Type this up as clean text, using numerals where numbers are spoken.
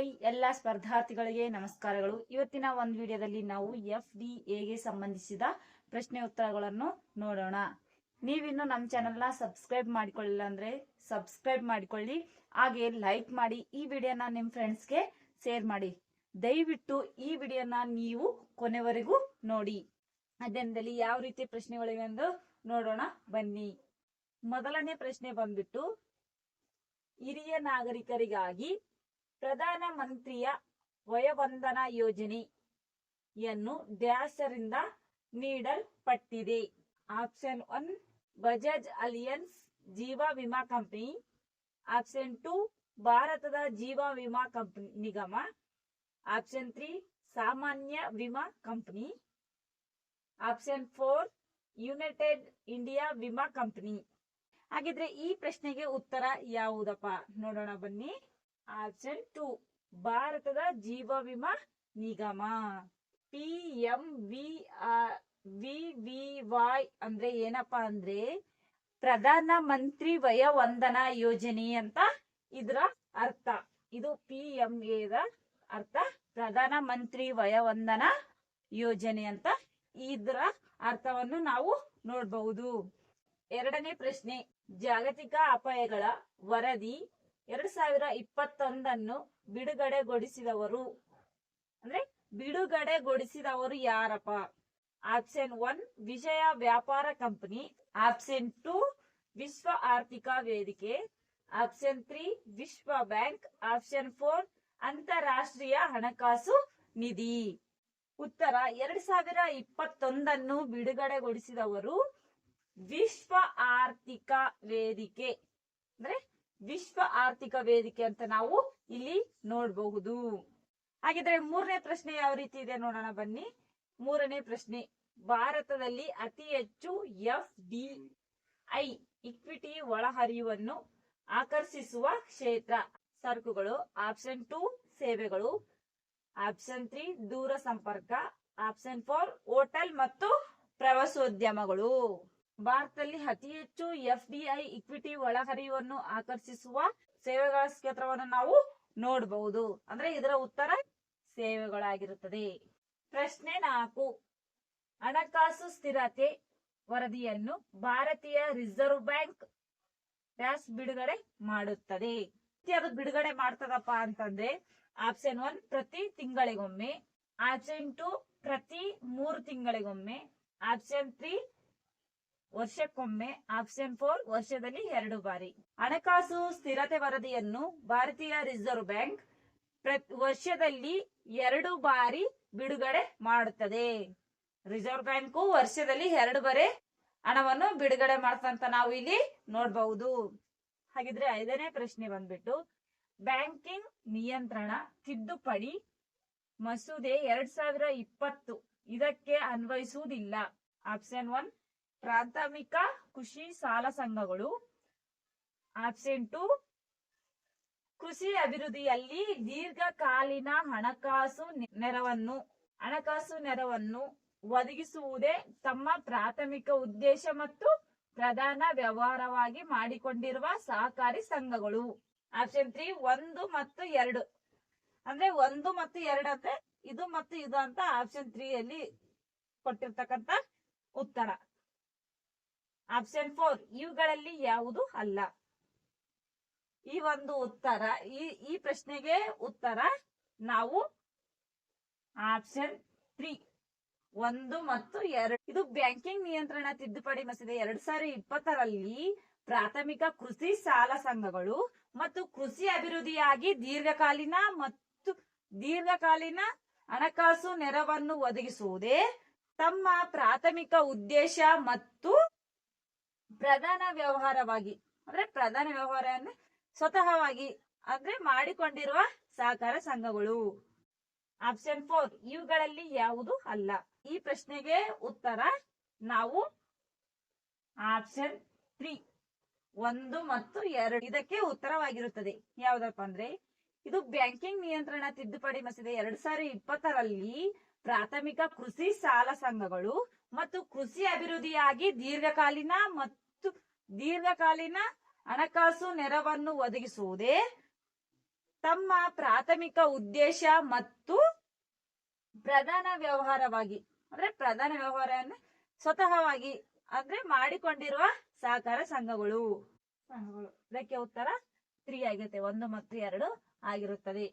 Hi ಎಲ್ಲ ಸ್ಪರ್ಧಾರ್ಥಿಗಳಿಗೆ ನಮಸ್ಕಾರಗಳು. ಇವತ್ತಿನ ಒಂದು ವಿಡಿಯೋದಲ್ಲಿ ನಾವು FDAಗೆ ಸಂಬಂಧಿಸಿದ ಪ್ರಶ್ನೆ ಉತ್ತರಗಳನ್ನು ನೋಡೋಣ. ನೀವಿನ್ನು ನಮ್ಮ ಚಾನೆಲ್ನ ಸಬ್ಸ್ಕ್ರೈಬ್ ಮಾಡಿಕೊಳ್ಳಿಲ್ಲ ಅಂದ್ರೆ ಸಬ್ಸ್ಕ್ರೈಬ್ ಮಾಡಿಕೊಳ್ಳಿ, ಹಾಗೆ ಲೈಕ್ ಮಾಡಿ, ಈ ವಿಡಿಯೋನ ನಿಮ್ಮ ಫ್ರೆಂಡ್ಸ್ಗೆ ಶೇರ್ ಮಾಡಿ. ದಯವಿಟ್ಟು ಈ ವಿಡಿಯೋನ ನೀವು ಕೊನೆವರೆಗೂ ನೋಡಿ. ಅಧ್ಯಯನದಲ್ಲಿ ಯಾವ ರೀತಿ ಪ್ರಶ್ನೆಗಳಿವೆ ಎಂದು ನೋಡೋಣ ಬನ್ನಿ. ಮೊದಲನೇ ಪ್ರಶ್ನೆ ಬಂದ್ಬಿಟ್ಟು, ಹಿರಿಯ ನಾಗರಿಕರಿಗಾಗಿ ಪ್ರಧಾನ ಮಂತ್ರಿಯ ವಯೋವಂದನಾ ಯೋಜನೆಯನ್ನು ಡ್ಯಾಶರಿಂದ ನೀಡಲ್ಪಟ್ಟಿದೆ. ಆಪ್ಷನ್ 1 ಬಜಾಜ್ ಅಲಿಯನ್ಸ್ ಜೀವ ವಿಮಾ ಕಂಪನಿ, ಆಪ್ಷನ್ 2 ಭಾರತದ ಜೀವ ವಿಮಾ ನಿಗಮ, ಆಪ್ಷನ್ 3 ಸಾಮಾನ್ಯ ವಿಮಾ ಕಂಪನಿ, ಆಪ್ಷನ್ 4 ಯುನೈಟೆಡ್ ಇಂಡಿಯಾ ವಿಮಾ ಕಂಪನಿ. ಹಾಗಿದ್ರೆ ಈ ಪ್ರಶ್ನೆಗೆ ಉತ್ತರ ಯಾವುದಪ್ಪ ನೋಡೋಣ ಬನ್ನಿ. ಆಪ್ಷನ್ 2 ಭಾರತದ ಜೀವ ವಿಮಾ ನಿಗಮ. PMVVY ಅಂದ್ರೆ ಏನಪ್ಪಾ ಅಂದ್ರೆ ಪ್ರಧಾನ ಮಂತ್ರಿ ವಯೋವಂದನಾ ಯೋಜನೆ ಅಂತ ಇದರ ಅರ್ಥ. ಇದು PMA ದ ಅರ್ಥ, ಪ್ರಧಾನ ಮಂತ್ರಿ ವಯೋವಂದನಾ ಯೋಜನೆ ಅಂತ ಇದರ ಅರ್ಥವನ್ನು ನಾವು ನೋಡಬಹುದು. ಎರಡನೇ ಪ್ರಶ್ನೆ, ಜಾಗತಿಕ ಅಪಾಯಗಳ ವರದಿ 2021 ಬಿಡುಗಡೆಗೊಳಿಸಿದವರು ಯಾರಪ್ಪ? ಆಪ್ಷನ್ 1 ವಿಜಯ ವ್ಯಾಪಾರ ಕಂಪನಿ, ಆಪ್ಷನ್ 2 ವಿಶ್ವ ಆರ್ಥಿಕ ವೇದಿಕೆ, ಆಪ್ಷನ್ 3 ವಿಶ್ವ ಬ್ಯಾಂಕ್, ಆಪ್ಷನ್ 4 ಅಂತಾರಾಷ್ಟ್ರೀಯ ಹಣಕಾಸು ನಿಧಿ. ಉತ್ತರ 2021 ಬಿಡುಗಡೆಗೊಳಿಸಿದವರು ವಿಶ್ವ ಆರ್ಥಿಕ ವೇದಿಕೆ. ಅಂದ್ರೆ ವಿಶ್ವ ಆರ್ಥಿಕ ವೇದಿಕೆ ಅಂತ ನಾವು ಇಲ್ಲಿ ನೋಡಬಹುದು. ಹಾಗಿದ್ರೆ ಮೂರನೇ ಪ್ರಶ್ನೆ ಯಾವ ರೀತಿ ಇದೆ ನೋಡೋಣ ಬನ್ನಿ. ಮೂರನೇ ಪ್ರಶ್ನೆ, ಭಾರತದಲ್ಲಿ ಅತಿ ಹೆಚ್ಚು FDI ಇಕ್ವಿಟಿ ಒಳಹರಿವನ್ನು ಆಕರ್ಷಿಸುವ ಕ್ಷೇತ್ರ ಸರಕುಗಳು, ಆಪ್ಷನ್ 2 ಸೇವೆಗಳು, ಆಪ್ಷನ್ 3 ದೂರ ಸಂಪರ್ಕ, ಆಪ್ಷನ್ 4 ಹೋಟೆಲ್ ಮತ್ತು ಪ್ರವಾಸೋದ್ಯಮಗಳು. ಭಾರತದಲ್ಲಿ ಅತಿ ಹೆಚ್ಚು FDI ಇಕ್ವಿಟಿ ಒಳಹರಿವನ್ನು ಆಕರ್ಷಿಸುವ ಸೇವೆಗಳ ಕ್ಷೇತ್ರವನ್ನು ನಾವು ನೋಡಬಹುದು. ಅಂದ್ರೆ ಇದರ ಉತ್ತರ ಸೇವೆಗಳಾಗಿರುತ್ತದೆ. ಪ್ರಶ್ನೆ 4, ಹಣಕಾಸು ಸ್ಥಿರತೆ ವರದಿಯನ್ನು ಭಾರತೀಯ ರಿಸರ್ವ್ ಬ್ಯಾಂಕ್ ಡ್ಯಾಶ್ ಬಿಡುಗಡೆ ಮಾಡುತ್ತದೆ. ಅದು ಬಿಡುಗಡೆ ಮಾಡ್ತದಪ್ಪ ಅಂತಂದ್ರೆ ಆಪ್ಷನ್ 1 ಪ್ರತಿ ತಿಂಗಳಿಗೊಮ್ಮೆ, ಆಪ್ಷನ್ 2 ಪ್ರತಿ 3 ತಿಂಗಳಿಗೊಮ್ಮೆ, ಆಪ್ಷನ್ 3 ವರ್ಷಕ್ಕೊಮ್ಮೆ, ಆಪ್ಷನ್ 4 ವರ್ಷದಲ್ಲಿ 2 ಬಾರಿ. ಹಣಕಾಸು ಸ್ಥಿರತೆ ವರದಿಯನ್ನು ಭಾರತೀಯ ರಿಸರ್ವ್ ಬ್ಯಾಂಕ್ ವರ್ಷದಲ್ಲಿ 2 ಬಾರಿ ಬಿಡುಗಡೆ ಮಾಡುತ್ತದೆ. ರಿಸರ್ವ್ ಬ್ಯಾಂಕ್ ವರ್ಷದಲ್ಲಿ 2 ಬಾರಿ ಹಣವನ್ನು ಬಿಡುಗಡೆ ಮಾಡ್ತಂತ ನಾವು ಇಲ್ಲಿ ನೋಡಬಹುದು. ಹಾಗಿದ್ರೆ ಐದನೇ ಪ್ರಶ್ನೆ ಬಂದ್ಬಿಟ್ಟು, ಬ್ಯಾಂಕಿಂಗ್ ನಿಯಂತ್ರಣ ತಿದ್ದುಪಡಿ ಮಸೂದೆ 2020 ಇದಕ್ಕೆ ಅನ್ವಯಿಸುವುದಿಲ್ಲ. ಆಪ್ಷನ್ 1 ಪ್ರಾಥಮಿಕ ಕೃಷಿ ಸಾಲ ಸಂಘಗಳು, ಆಪ್ಷನ್ 2 ಕೃಷಿ ಅಭಿವೃದ್ಧಿಯಲ್ಲಿ ದೀರ್ಘಕಾಲೀನ ಹಣಕಾಸು ನೆರವನ್ನು ಒದಗಿಸುವುದೇ ತಮ್ಮ ಪ್ರಾಥಮಿಕ ಉದ್ದೇಶ ಮತ್ತು ಪ್ರಧಾನ ವ್ಯವಹಾರವಾಗಿ ಮಾಡಿಕೊಂಡಿರುವ ಸಹಕಾರಿ ಸಂಘಗಳು. ಆಪ್ಷನ್ 3 1 ಮತ್ತು 2 ಅಂದ್ರೆ 1 ಮತ್ತು 2 ಅಂದ್ರೆ ಇದು ಮತ್ತು ಇದು ಅಂತ ಆಪ್ಷನ್ 3 ಅಲ್ಲಿ ಕೊಟ್ಟಿರ್ತಕ್ಕಂತ ಉತ್ತರ. ಆಪ್ಷನ್ 4 ಇವುಗಳಲ್ಲಿ ಯಾವುದು ಅಲ್ಲ. ಈ ಒಂದು ಉತ್ತರ ಈ ಪ್ರಶ್ನೆಗೆ ಉತ್ತರ ನಾವು ಆಪ್ಷನ್ 3 1 ಮತ್ತು 2. ಇದು ಬ್ಯಾಂಕಿಂಗ್ ನಿಯಂತ್ರಣ ತಿದ್ದುಪಡಿ ಮಸೂದೆ 2020ರಲ್ಲಿ ಪ್ರಾಥಮಿಕ ಕೃಷಿ ಸಾಲ ಸಂಘಗಳು ಮತ್ತು ಕೃಷಿ ಅಭಿವೃದ್ಧಿಯಾಗಿ ದೀರ್ಘಕಾಲೀನ ಹಣಕಾಸು ನೆರವನ್ನು ಒದಗಿಸುವುದೇ ತಮ್ಮ ಪ್ರಾಥಮಿಕ ಉದ್ದೇಶ ಮತ್ತು ಪ್ರಧಾನ ವ್ಯವಹಾರವಾಗಿ ಅಂದ್ರೆ ಪ್ರಧಾನ ವ್ಯವಹಾರ ಅಂದ್ರೆ ಸ್ವತಃವಾಗಿ ಅಂದ್ರೆ ಮಾಡಿಕೊಂಡಿರುವ ಸಹಕಾರ ಸಂಘಗಳು. ಆಪ್ಷನ್ 4 ಇವುಗಳಲ್ಲಿ ಯಾವುದು ಅಲ್ಲ. ಈ ಪ್ರಶ್ನೆಗೆ ಉತ್ತರ ನಾವು ಆಪ್ಷನ್ 3 1 ಮತ್ತು 2 ಇದಕ್ಕೆ ಉತ್ತರವಾಗಿರುತ್ತದೆ. ಯಾವ್ದಪ್ಪ ಅಂದ್ರೆ ಇದು ಬ್ಯಾಂಕಿಂಗ್ ನಿಯಂತ್ರಣ ತಿದ್ದುಪಡಿ ಮಸೂದೆ 2020ರಲ್ಲಿ ಪ್ರಾಥಮಿಕ ಕೃಷಿ ಸಾಲ ಸಂಘಗಳು ಮತ್ತು ಕೃಷಿ ಅಭಿವೃದ್ಧಿಯಾಗಿ ದೀರ್ಘಕಾಲೀನ ಹಣಕಾಸು ನೆರವನ್ನು ಒದಗಿಸುವುದೇ ತಮ್ಮ ಪ್ರಾಥಮಿಕ ಉದ್ದೇಶ ಮತ್ತು ಪ್ರಧಾನ ವ್ಯವಹಾರವಾಗಿ ಅಂದ್ರೆ ಪ್ರಧಾನ ವ್ಯವಹಾರ ಅಂದ್ರೆ ಸ್ವತಃವಾಗಿ ಅಂದ್ರೆ ಮಾಡಿಕೊಂಡಿರುವ ಸಹಕಾರ ಸಂಘಗಳು. ಇದಕ್ಕೆ ಉತ್ತರ 3 ಆಗುತ್ತೆ, 1 ಮತ್ತು 2 ಆಗಿರುತ್ತದೆ.